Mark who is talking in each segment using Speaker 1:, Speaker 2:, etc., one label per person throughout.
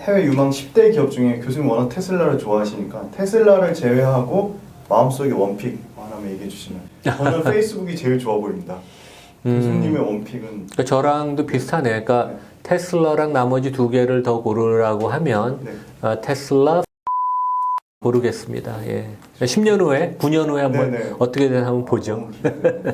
Speaker 1: 해외 유망 10대 기업 중에 교수님 워낙 테슬라를 좋아하시니까 테슬라를 제외하고 마음속에 원픽 하나만 얘기해 주시면 저는 페이스북이 제일 좋아 보입니다. 교수님의 원픽은
Speaker 2: 그러니까 저랑도 비슷하네. 그러니까
Speaker 1: 네.
Speaker 2: 테슬라랑 나머지 두 개를 더 고르라고 하면
Speaker 1: 네.
Speaker 2: 테슬라 고르겠습니다. 예. 10년 후에, 9년 후에 한번
Speaker 1: 네네.
Speaker 2: 어떻게 되나 한번 보죠.
Speaker 1: 너무 기대돼요.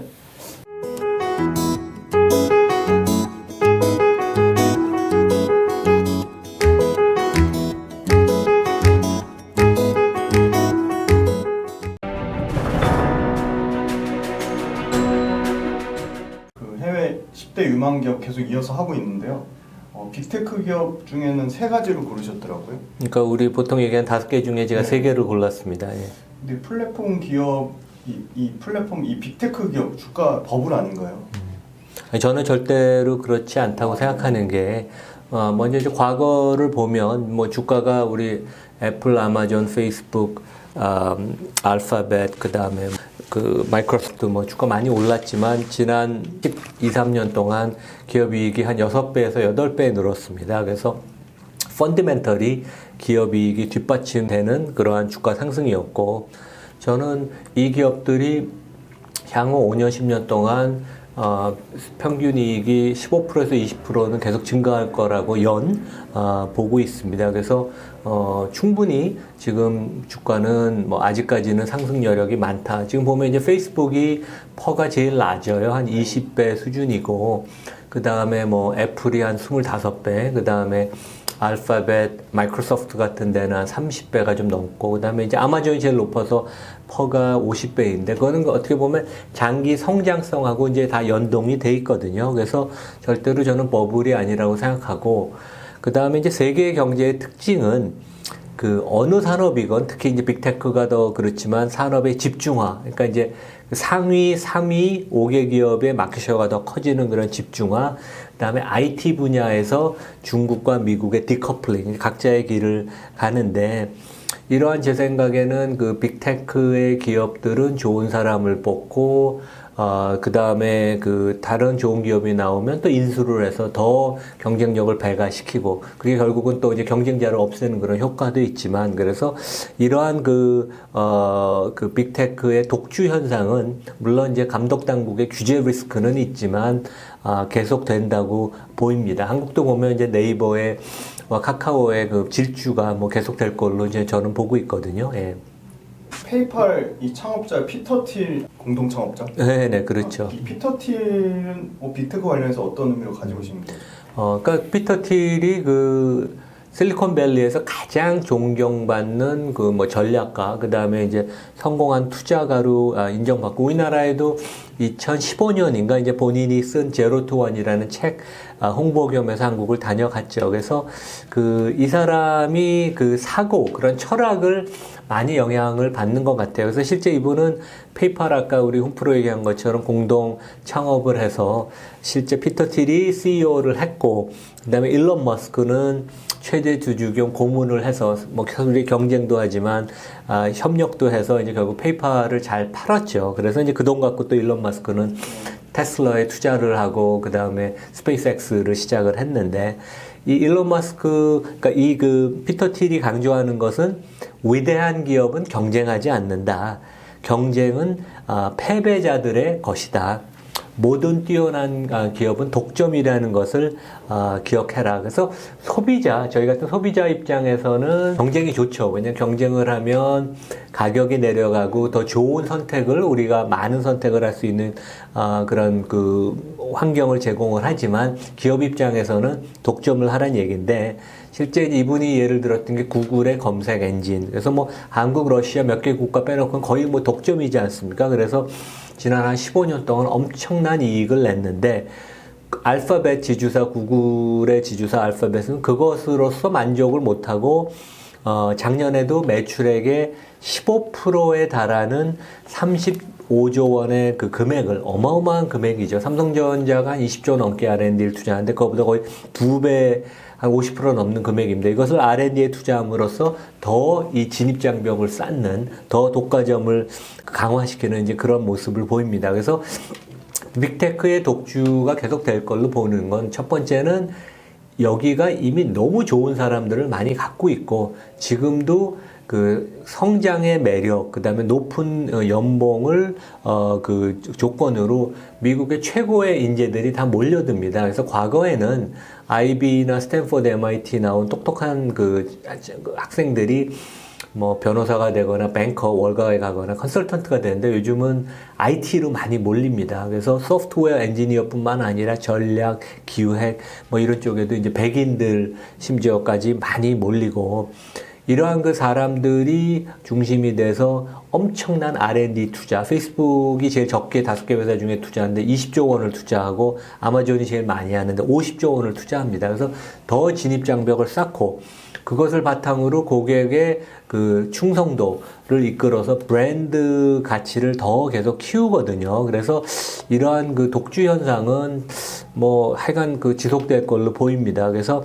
Speaker 1: 그 해외 10대 유망 기업 계속 이어서 하고 있는데요. 빅테크 기업 중에는 세 가지를 고르셨더라고요.
Speaker 2: 그러니까 우리 보통 얘기한 5개 중에 제가
Speaker 1: 네.
Speaker 2: 3개를 골랐습니다. 예.
Speaker 1: 근데 플랫폼 기업 이 플랫폼 이 빅테크 기업 주가 버블 아닌가요?
Speaker 2: 저는 절대로 그렇지 않다고 생각하는 게 먼저 이제 과거를 보면 뭐 주가가 우리 애플, 아마존, 페이스북, 알파벳 그다음에 그 마이크로소프트 뭐 주가 많이 올랐지만 지난 12, 3년 동안 기업 이익이 한 6배에서 8배 늘었습니다. 그래서 펀더멘털이 기업 이익이 뒷받침되는 그러한 주가 상승이었고 저는 이 기업들이 향후 5년, 10년 동안 평균 이익이 15%에서 20%는 계속 증가할 거라고 보고 있습니다. 그래서 충분히 지금 주가는 뭐 아직까지는 상승 여력이 많다. 지금 보면 이제 페이스북이 퍼가 제일 낮아요. 한 20배 수준이고 그 다음에 뭐 애플이 한 25배, 그 다음에 알파벳, 마이크로소프트 같은 데는 한 30배가 좀 넘고 그 다음에 이제 아마존이 제일 높아서 퍼가 50배인데 그거는 어떻게 보면 장기 성장성하고 이제 다 연동이 돼 있거든요. 그래서 절대로 저는 버블이 아니라고 생각하고 그 다음에 이제 세계 경제의 특징은 그 어느 산업이건 특히 이제 빅테크가 더 그렇지만 산업의 집중화. 그러니까 이제 상위 3위 5개 기업의 마켓셔가 더 커지는 그런 집중화. 그다음에 IT 분야에서 중국과 미국의 디커플링, 각자의 길을 가는데 이러한 제 생각에는 그 빅테크의 기업들은 좋은 사람을 뽑고 그 다음에 그 다른 좋은 기업이 나오면 또 인수를 해서 더 경쟁력을 배가시키고 그게 결국은 또 이제 경쟁자를 없애는 그런 효과도 있지만 그래서 이러한 그 빅테크의 독주 현상은 물론 이제 감독 당국의 규제 리스크는 있지만 계속 된다고 보입니다. 한국도 보면 이제 네이버의 카카오의 그 질주가 뭐 계속 될 걸로 이제 저는 보고 있거든요. 예.
Speaker 1: 페이팔 이 창업자 피터 틸 공동 창업자?
Speaker 2: 네, 그렇죠.
Speaker 1: 이 피터 틸은 빅테크 관련해서 어떤 의미로 가지고 계신 거예요?
Speaker 2: 그러니까 피터 틸이 그 실리콘밸리에서 가장 존경받는 그 뭐 전략가, 그 다음에 이제 성공한 투자가로 인정받고 우리나라에도 2015년인가 이제 본인이 쓴 제로 투 원이라는 책 홍보 겸해서 한국을 다녀갔죠. 그래서 그 이 사람이 그 사고 그런 철학을 많이 영향을 받는 것 같아요. 그래서 실제 이분은 페이팔 아까 우리 홈프로 얘기한 것처럼 공동 창업을 해서 실제 피터 틸이 CEO를 했고 그다음에 일론 머스크는 최대 주주 겸 고문을 해서 뭐 우리 경쟁도 하지만 협력도 해서 이제 결국 페이팔을 잘 팔았죠. 그래서 이제 그 돈 갖고 또 일론 머스크는 테슬라에 투자를 하고 그 다음에 스페이스X를 시작을 했는데 이 일론 머스크 그러니까 이 그 피터 틸이 강조하는 것은 위대한 기업은 경쟁하지 않는다. 경쟁은 패배자들의 것이다. 모든 뛰어난 기업은 독점이라는 것을 기억해라. 그래서 저희 같은 소비자 입장에서는 경쟁이 좋죠. 왜냐하면 경쟁을 하면 가격이 내려가고 더 좋은 선택을 우리가 많은 선택을 할 수 있는 그런 그 환경을 제공을 하지만 기업 입장에서는 독점을 하라는 얘기인데 실제 이분이 예를 들었던 게 구글의 검색 엔진. 그래서 뭐 한국, 러시아 몇 개 국가 빼놓고는 거의 뭐 독점이지 않습니까? 그래서 지난 한 15년 동안 엄청난 이익을 냈는데 알파벳 지주사 구글의 지주사 알파벳은 그것으로서 만족을 못하고 작년에도 매출액의 15%에 달하는 35조 원의 그 금액을 어마어마한 금액이죠. 삼성전자가 한 20조 넘게 R&D를 투자하는데 그거보다 거의 2배 한 50% 넘는 금액입니다. 이것을 R&D에 투자함으로써 더 이 진입장벽을 쌓는 더 독과점을 강화시키는 이제 그런 모습을 보입니다. 그래서 빅테크의 독주가 계속 될 걸로 보는 건 첫 번째는 여기가 이미 너무 좋은 사람들을 많이 갖고 있고 지금도 그 성장의 매력, 그 다음에 높은 연봉을 그 조건으로 미국의 최고의 인재들이 다 몰려듭니다. 그래서 과거에는 IB나 스탠포드, MIT 나온 똑똑한 그 학생들이 뭐 변호사가 되거나 뱅커, 월가에 가거나 컨설턴트가 되는데 요즘은 IT로 많이 몰립니다. 그래서 소프트웨어 엔지니어뿐만 아니라 전략, 기획 뭐 이런 쪽에도 이제 백인들 심지어까지 많이 몰리고 이러한 그 사람들이 중심이 돼서 엄청난 R&D 투자, 페이스북이 제일 적게 5개 회사 중에 투자하는데 20조 원을 투자하고 아마존이 제일 많이 하는데 50조 원을 투자합니다. 그래서 더 진입장벽을 쌓고 그것을 바탕으로 고객의 그 충성도를 이끌어서 브랜드 가치를 더 계속 키우거든요. 그래서 이러한 그 독주 현상은 뭐 하여간 그 지속될 걸로 보입니다. 그래서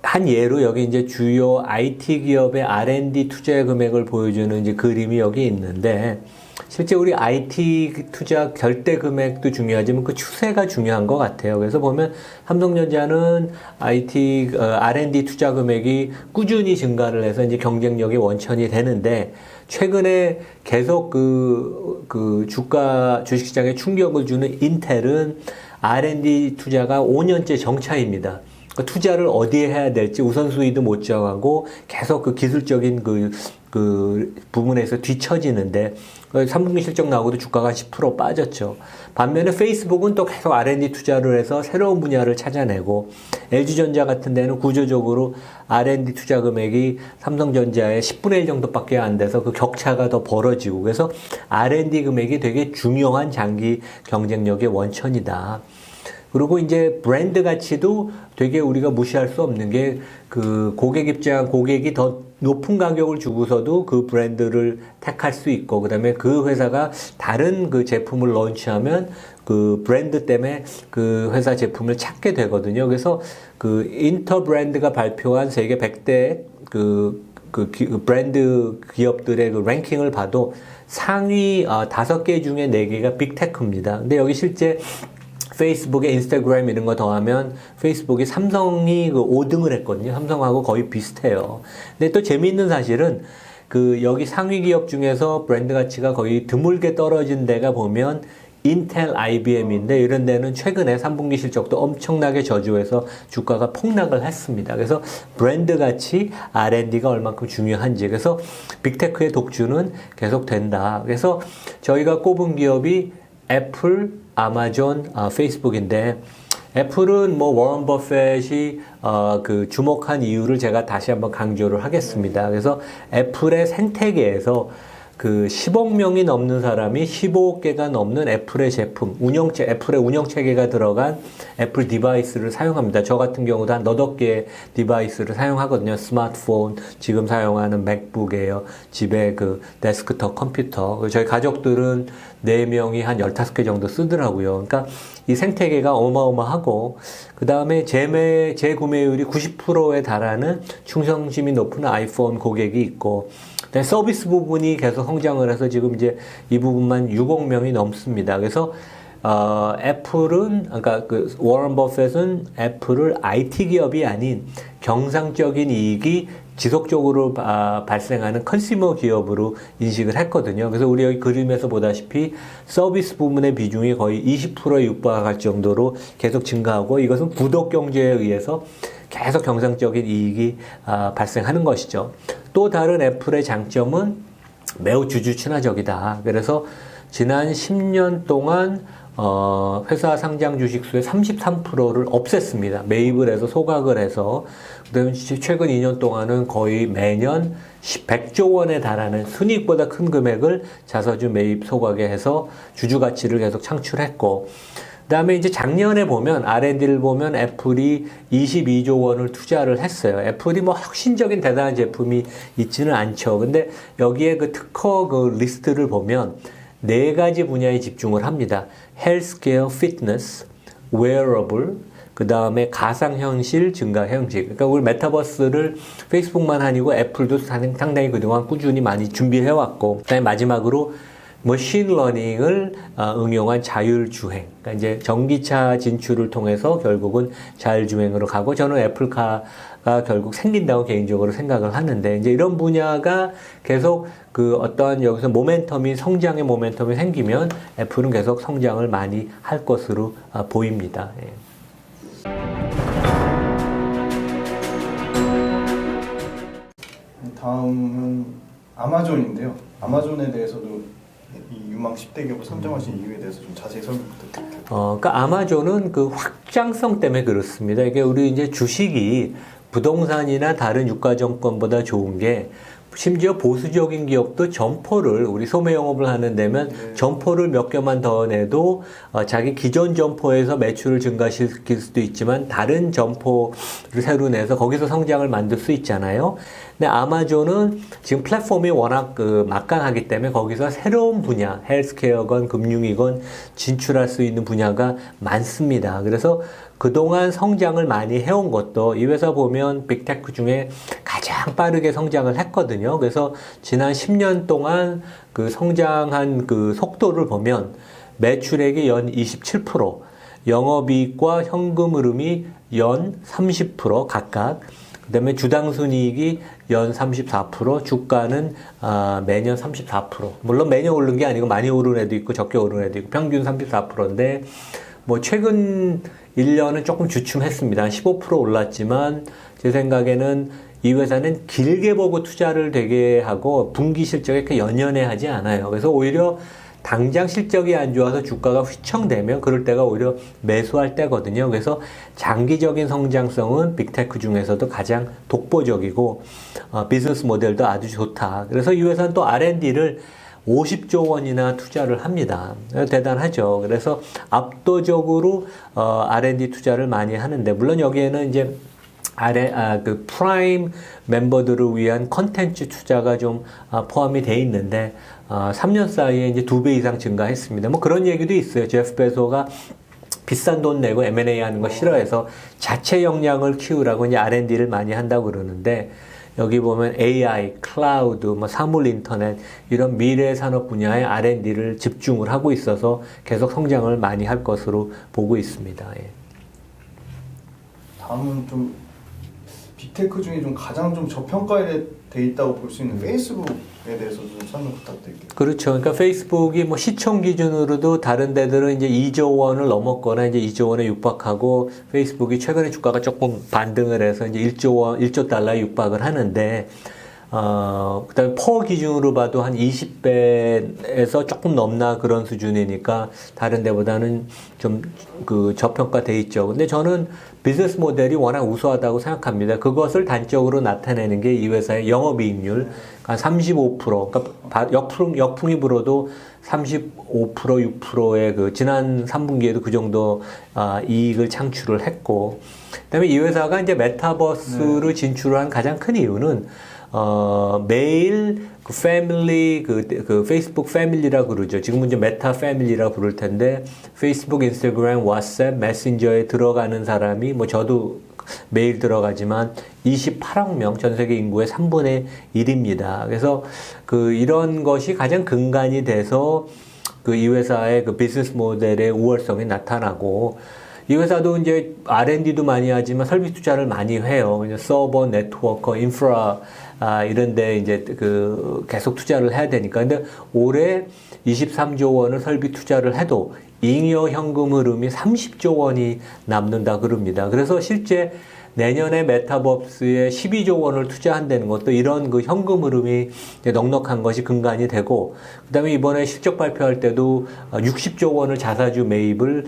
Speaker 2: 한 예로 여기 이제 주요 IT 기업의 R&D 투자 금액을 보여주는 이제 그림이 여기 있는데 실제 우리 IT 투자 결대 금액도 중요하지만 그 추세가 중요한 것 같아요. 그래서 보면 삼성전자는 R&D 투자 금액이 꾸준히 증가를 해서 이제 경쟁력이 원천이 되는데 최근에 계속 그 주식시장에 충격을 주는 인텔은 R&D 투자가 5년째 정차입니다. 투자를 어디에 해야 될지 우선순위도 못 정하고 계속 그 기술적인 그 부분에서 뒤처지는데 3분기 실적 나오고도 주가가 10% 빠졌죠. 반면에 페이스북은 또 계속 R&D 투자를 해서 새로운 분야를 찾아내고 LG전자 같은 데는 구조적으로 R&D 투자 금액이 삼성전자의 10분의 1 정도밖에 안 돼서 그 격차가 더 벌어지고 그래서 R&D 금액이 되게 중요한 장기 경쟁력의 원천이다. 그리고 이제 브랜드 가치도 되게 우리가 무시할 수 없는 게 그 고객이 더 높은 가격을 주고서도 그 브랜드를 택할 수 있고 그다음에 그 회사가 다른 그 제품을 론치하면 그 브랜드 때문에 그 회사 제품을 찾게 되거든요. 그래서 그 인터 브랜드가 발표한 세계 100대 브랜드 기업들의 그 랭킹을 봐도 상위 5개 중에 4개가 빅테크입니다. 근데 여기 실제 페이스북에 인스타그램 이런 거 더하면 페이스북이 삼성이 그 5등을 했거든요. 삼성하고 거의 비슷해요. 근데 또 재미있는 사실은 그 여기 상위 기업 중에서 브랜드 가치가 거의 드물게 떨어진 데가 보면 인텔, IBM인데 이런 데는 최근에 3분기 실적도 엄청나게 저조해서 주가가 폭락을 했습니다. 그래서 브랜드 가치, R&D가 얼만큼 중요한지 그래서 빅테크의 독주는 계속 된다. 그래서 저희가 꼽은 기업이 애플, 아마존, 페이스북인데 애플은 뭐 워런 버핏이 그 주목한 이유를 제가 다시 한번 강조를 하겠습니다. 그래서 애플의 생태계에서 그 10억 명이 넘는 사람이 15억 개가 넘는 애플의 제품, 애플의 운영체계가 들어간 애플 디바이스를 사용합니다. 저 같은 경우도 한 너댓 개의 디바이스를 사용하거든요. 스마트폰, 지금 사용하는 맥북이에요. 집에 그 데스크톱 컴퓨터. 저희 가족들은 4명이 한 15개 정도 쓰더라고요. 그러니까 이 생태계가 어마어마하고, 그 다음에 재구매율이 90%에 달하는 충성심이 높은 아이폰 고객이 있고, 서비스 부분이 계속 성장을 해서 지금 이제 이 부분만 6억 명이 넘습니다. 그래서 애플은 그러니까 그 워런 버핏은 애플을 IT 기업이 아닌 경상적인 이익이 지속적으로 발생하는 컨슈머 기업으로 인식을 했거든요. 그래서 우리 여기 그림에서 보다시피 서비스 부분의 비중이 거의 20%에 육박할 정도로 계속 증가하고 이것은 구독 경제에 의해서 계속 경상적인 이익이 발생하는 것이죠. 또 다른 애플의 장점은 매우 주주 친화적이다. 그래서 지난 10년 동안 회사 상장 주식수의 33%를 없앴습니다. 매입을 해서 소각을 해서 그다음에 최근 2년 동안은 거의 매년 100조 원에 달하는 순이익보다 큰 금액을 자사주 매입 소각에 해서 주주 가치를 계속 창출했고 그다음에 이제 작년에 보면 R&D를 보면 애플이 22조 원을 투자를 했어요. 애플이 뭐 혁신적인 대단한 제품이 있지는 않죠. 근데 여기에 그 특허 그 리스트를 보면 4가지 분야에 집중을 합니다. 헬스케어, 피트니스, 웨어러블, 그 다음에 가상현실, 증가현실. 그러니까 우리 메타버스를 페이스북만 아니고 애플도 상당히 그동안 꾸준히 많이 준비해왔고, 그 다음에 마지막으로 머신러닝을 응용한 자율주행. 그러니까 이제 전기차 진출을 통해서 결국은 자율주행으로 가고 저는 애플카가 결국 생긴다고 개인적으로 생각을 하는데 이제 이런 분야가 계속 그 어떠한 여기서 모멘텀이 성장의 모멘텀이 생기면 애플은 계속 성장을 많이 할 것으로 보입니다. 예.
Speaker 1: 다음은 아마존인데요. 아마존에 대해서도 이 유망 10대 기업을 선정하신 이유에 대해서 좀 자세히 설명 부탁드릴게요.
Speaker 2: 그러니까 아마존은 그 확장성 때문에 그렇습니다. 이게 우리 이제 주식이 부동산이나 다른 유가증권보다 좋은 게 심지어 보수적인 기업도 점포를 우리 소매 영업을 하는 데면 점포를 몇 개만 더 내도 자기 기존 점포에서 매출을 증가시킬 수도 있지만 다른 점포를 새로 내서 거기서 성장을 만들 수 있잖아요. 근데 아마존은 지금 플랫폼이 워낙 그 막강하기 때문에 거기서 새로운 분야, 헬스케어건 금융이건 진출할 수 있는 분야가 많습니다. 그래서 그동안 성장을 많이 해온 것도 이 회사 보면 빅테크 중에 가장 빠르게 성장을 했거든요. 그래서 지난 10년 동안 그 성장한 그 속도를 보면 매출액이 연 27%, 영업이익과 현금 흐름이 연 30% 각각, 그 다음에 주당 순이익이 연 34%, 주가는 매년 34%. 물론 매년 오른 게 아니고 많이 오른 애도 있고 적게 오른 애도 있고 평균 34%인데 뭐 최근 1년은 조금 주춤했습니다. 한 15% 올랐지만 제 생각에는 이 회사는 길게 보고 투자를 되게 하고 분기 실적에 그렇게 연연해 하지 않아요. 그래서 오히려 당장 실적이 안 좋아서 주가가 휘청되면 그럴 때가 오히려 매수할 때거든요. 그래서 장기적인 성장성은 빅테크 중에서도 가장 독보적이고 비즈니스 모델도 아주 좋다. 그래서 이 회사는 또 R&D를 50조 원이나 투자를 합니다. 대단하죠. 그래서 압도적으로 R&D 투자를 많이 하는데 물론 여기에는 이제 그 프라임 멤버들을 위한 컨텐츠 투자가 좀 포함이 돼 있는데 3년 사이에 이제 2배 이상 증가했습니다. 뭐 그런 얘기도 있어요. 제프 베소가 비싼 돈 내고 M&A 하는 거 싫어해서 자체 역량을 키우라고 이제 R&D를 많이 한다고 그러는데 여기 보면 AI, 클라우드, 뭐 사물 인터넷 이런 미래 산업 분야의 R&D를 집중을 하고 있어서 계속 성장을 많이 할 것으로 보고 있습니다. 예.
Speaker 1: 다음은 좀 빅테크 중에 좀 가장 좀 저평가에 돼 있다고 볼 수 있는 페이스북에 대해서 좀 설명 부탁드릴게요.
Speaker 2: 그렇죠. 그러니까 페이스북이 뭐 시총 기준으로도 다른 데들은 이제 2조 원을 넘었거나 이제 2조 원에 육박하고 페이스북이 최근에 주가가 조금 반등을 해서 이제 1조 달러에 육박을 하는데 그다음에 퍼 기준으로 봐도 한 20배에서 조금 넘나 그런 수준이니까 다른 데보다는 좀 그 저평가돼 있죠. 근데 저는 비즈니스 모델이 워낙 우수하다고 생각합니다. 그것을 단적으로 나타내는 게 이 회사의 영업이익률 한 35%, 그러니까 역풍이 불어도 35%, 6%의 그 지난 3분기에도 그 정도 이익을 창출을 했고, 그다음에 이 회사가 이제 메타버스로 진출을 한 가장 큰 이유는 매일 그 패밀리, 그 페이스북 패밀리라고 그러죠. 지금은 이제 메타 패밀리라고 부를 텐데, 페이스북, 인스타그램, 왓츠앱, 메신저에 들어가는 사람이, 뭐 저도 매일 들어가지만 28억 명, 전 세계 인구의 3분의 1입니다. 그래서 그 이런 것이 가장 근간이 돼서 그 이 회사의 그 비즈니스 모델의 우월성이 나타나고, 이 회사도 이제 R&D도 많이 하지만 설비 투자를 많이 해요. 서버, 네트워커, 인프라, 이런데 이제 그 계속 투자를 해야 되니까. 근데 올해 23조 원을 설비 투자를 해도 잉여 현금 흐름이 30조 원이 남는다 그럽니다. 그래서 실제 내년에 메타버스에 12조 원을 투자한다는 것도 이런 그 현금 흐름이 넉넉한 것이 근간이 되고, 그 다음에 이번에 실적 발표할 때도 60조 원을 자사주 매입을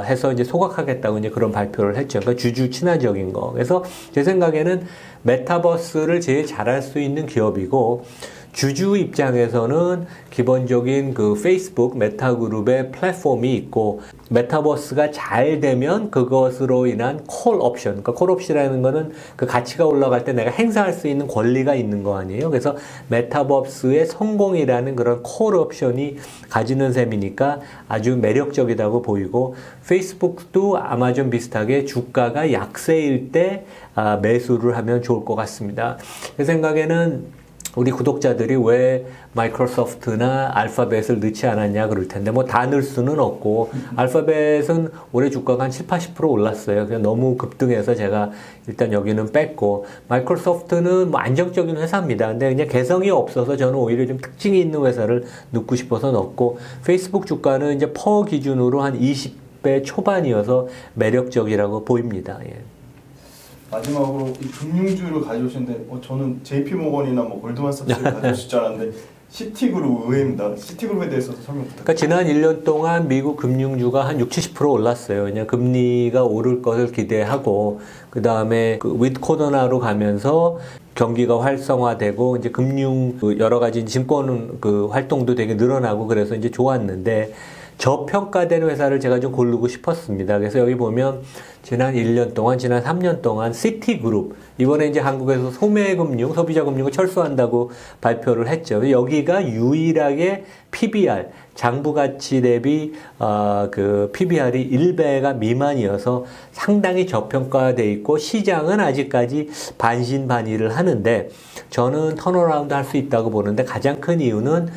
Speaker 2: 해서 이제 소각하겠다고 이제 그런 발표를 했죠. 그러니까 주주 친화적인 거. 그래서 제 생각에는 메타버스를 제일 잘할 수 있는 기업이고, 주주 입장에서는 기본적인 그 페이스북 메타그룹의 플랫폼이 있고, 메타버스가 잘 되면 그것으로 인한 콜 옵션, 그러니까 콜 옵션이라는 거는 그 가치가 올라갈 때 내가 행사할 수 있는 권리가 있는 거 아니에요. 그래서 메타버스의 성공이라는 그런 콜 옵션이 가지는 셈이니까 아주 매력적이라고 보이고, 페이스북도 아마존 비슷하게 주가가 약세일 때 매수를 하면 좋을 것 같습니다. 제 생각에는 우리 구독자들이 왜 마이크로소프트나 알파벳을 넣지 않았냐 그럴 텐데 뭐 다 넣을 수는 없고 알파벳은 올해 주가가 한 7, 80% 올랐어요. 그냥 너무 급등해서 제가 일단 여기는 뺐고 마이크로소프트는 뭐 안정적인 회사입니다. 근데 그냥 개성이 없어서 저는 오히려 좀 특징이 있는 회사를 넣고 싶어서 넣었고 페이스북 주가는 이제 퍼 기준으로 한 20배 초반이어서 매력적이라고 보입니다. 예.
Speaker 1: 마지막으로 이 금융주를 가져오시는데 저는 JP모건이나 뭐 골드만삭스를 가져오실 줄 알았는데 시티그룹 의외입니다. 시티그룹에 대해서도 설명 부탁드립니다.
Speaker 2: 그러니까 지난 1년 동안 미국 금융주가 한 60, 70% 올랐어요. 그냥 금리가 오를 것을 기대하고 그 다음에 위드 코로나로 가면서 경기가 활성화되고 이제 금융 여러 가지 증권 활동도 되게 늘어나고 그래서 이제 좋았는데 저평가된 회사를 제가 좀 고르고 싶었습니다. 그래서 여기 보면 지난 1년 동안, 지난 3년 동안 시티그룹, 이번에 이제 한국에서 소매금융, 소비자금융을 철수한다고 발표를 했죠. 여기가 유일하게 PBR, 장부가치 대비 PBR이 1배가 미만이어서 상당히 저평가돼 있고 시장은 아직까지 반신반의를 하는데 저는 턴어라운드 할 수 있다고 보는데 가장 큰 이유는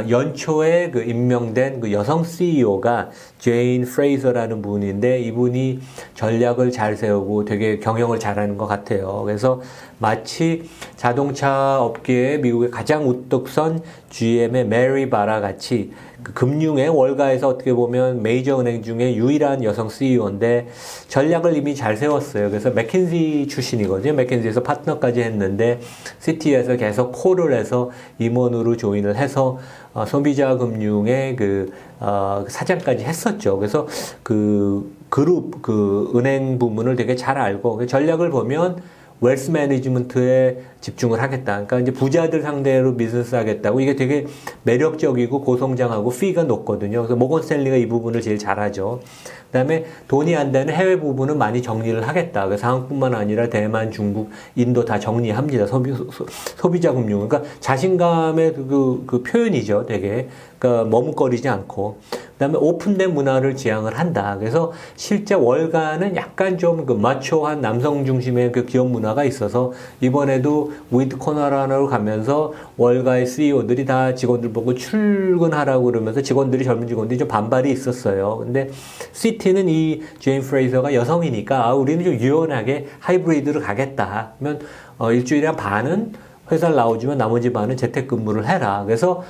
Speaker 2: 연초에 임명된 여성 CEO가 제인 프레이저라는 분인데 이분이 전략을 잘 세우고 되게 경영을 잘하는 것 같아요. 그래서 마치 자동차 업계의 미국의 가장 우뚝선 GM의 메리 바라 같이 금융의 월가에서 어떻게 보면 메이저 은행 중에 유일한 여성 CEO인데 전략을 이미 잘 세웠어요. 그래서 맥킨지 출신이거든요. 맥킨지에서 파트너까지 했는데 시티에서 계속 콜을 해서 임원으로 조인을 해서 소비자 금융의 사장까지 했었죠. 그래서 그룹 은행 부문을 되게 잘 알고 전략을 보면 웰스 매니지먼트에 집중을 하겠다. 그러니까 이제 부자들 상대로 비즈니스 하겠다고 이게 되게 매력적이고 고성장하고 피가 높거든요. 그래서 모건 스탠리가 이 부분을 제일 잘하죠. 그다음에 돈이 안 되는 해외 부분은 많이 정리를 하겠다. 그래서 한국뿐만 아니라 대만, 중국, 인도 다 정리합니다. 소비자 금융. 그러니까 자신감의 그 표현이죠. 되게. 그러니까 머뭇거리지 않고. 그다음에 오픈된 문화를 지향을 한다. 그래서 실제 월가는 약간 좀 마초한 남성 중심의 기업 문화가 있어서 이번에도 위드 코로나로 가면서 월가의 CEO들이 다 직원들 보고 출근하라고 그러면서 젊은 직원들이 좀 반발이 있었어요. 근데 시티는 이 제인 프레이저가 여성이니까 우리는 좀 유연하게 하이브리드로 가겠다. 하면 일주일에 한 반은 회사를 나오지만 나머지 반은 재택근무를 해라. 그래서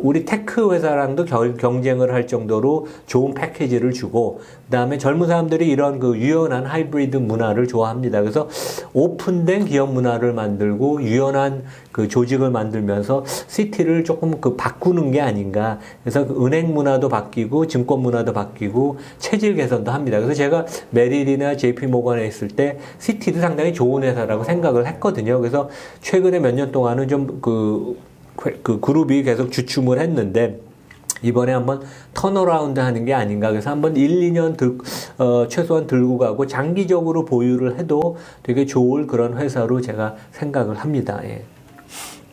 Speaker 2: 우리 테크 회사랑도 경쟁을 할 정도로 좋은 패키지를 주고 그다음에 젊은 사람들이 이런 유연한 하이브리드 문화를 좋아합니다. 그래서 오픈된 기업 문화를 만들고 유연한 조직을 만들면서 시티를 조금 바꾸는 게 아닌가. 그래서 은행 문화도 바뀌고 증권 문화도 바뀌고 체질 개선도 합니다. 그래서 제가 메릴이나 JP 모건에 있을 때 시티도 상당히 좋은 회사라고 생각을 했거든요. 그래서 최근에 몇 년 동안은 좀 그룹이 계속 주춤을 했는데 이번에 한번 턴어라운드 하는 게 아닌가. 그래서 한번 1, 2년 최소한 들고 가고 장기적으로 보유를 해도 되게 좋을 그런 회사로 제가 생각을 합니다. 예.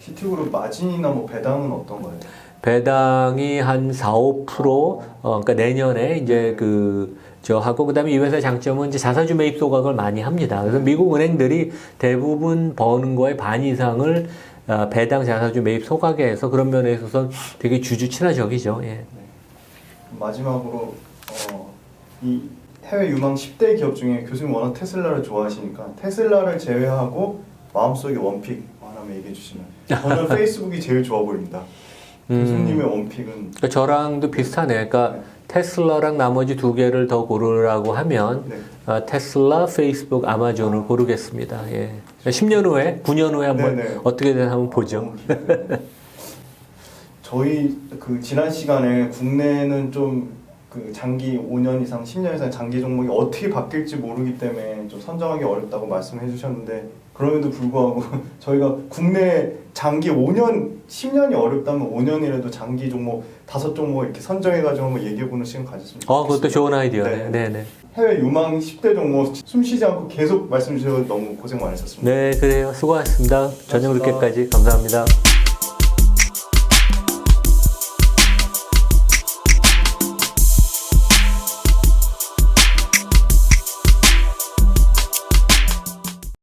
Speaker 1: 시티그룹 마진이나 뭐 배당은 어떤가요?
Speaker 2: 배당이 한 4, 5%, 그러니까 내년에 이제 하고, 그 다음에 이 회사의 장점은 이제 자사주 매입 소각을 많이 합니다. 그래서 미국 은행들이 대부분 버는 거의 반 이상을 배당 자사주 매입 소각에 해서 그런 면에 있어서 되게 주주 친화적이죠. 예.
Speaker 1: 네. 마지막으로, 이 해외 유망 10대 기업 중에 교수님 워낙 테슬라를 좋아하시니까 테슬라를 제외하고 마음속의 원픽 하나만 얘기해 주시면 저는 페이스북이 제일 좋아 보입니다. 교수님의 원픽은?
Speaker 2: 그러니까 저랑도 비슷하네. 그러니까 테슬라랑 나머지 두 개를 더 고르라고 하면 테슬라, 페이스북, 아마존을 고르겠습니다. 예. 10년 후에, 9년 후에 한번 어떻게 되나 한번 보죠.
Speaker 1: 저희 지난 시간에 국내는 좀 장기 5년 이상, 10년 이상 장기 종목이 어떻게 바뀔지 모르기 때문에 좀 선정하기 어렵다고 말씀해 주셨는데 그럼에도 불구하고 저희가 국내 장기 5년, 10년이 어렵다면 5년이라도 장기 종목 5종목 이렇게 선정해가지고 한번 얘기해보는 시간 가졌으면 좋겠습니다.
Speaker 2: 그것도 좋은 아이디어네. 네네.
Speaker 1: 해외 유망 10대 종목 숨쉬지 않고 계속 말씀 주셔서 너무 고생 많으셨습니다.
Speaker 2: 네, 그래요. 수고하셨습니다. 저녁 늦게까지 감사합니다.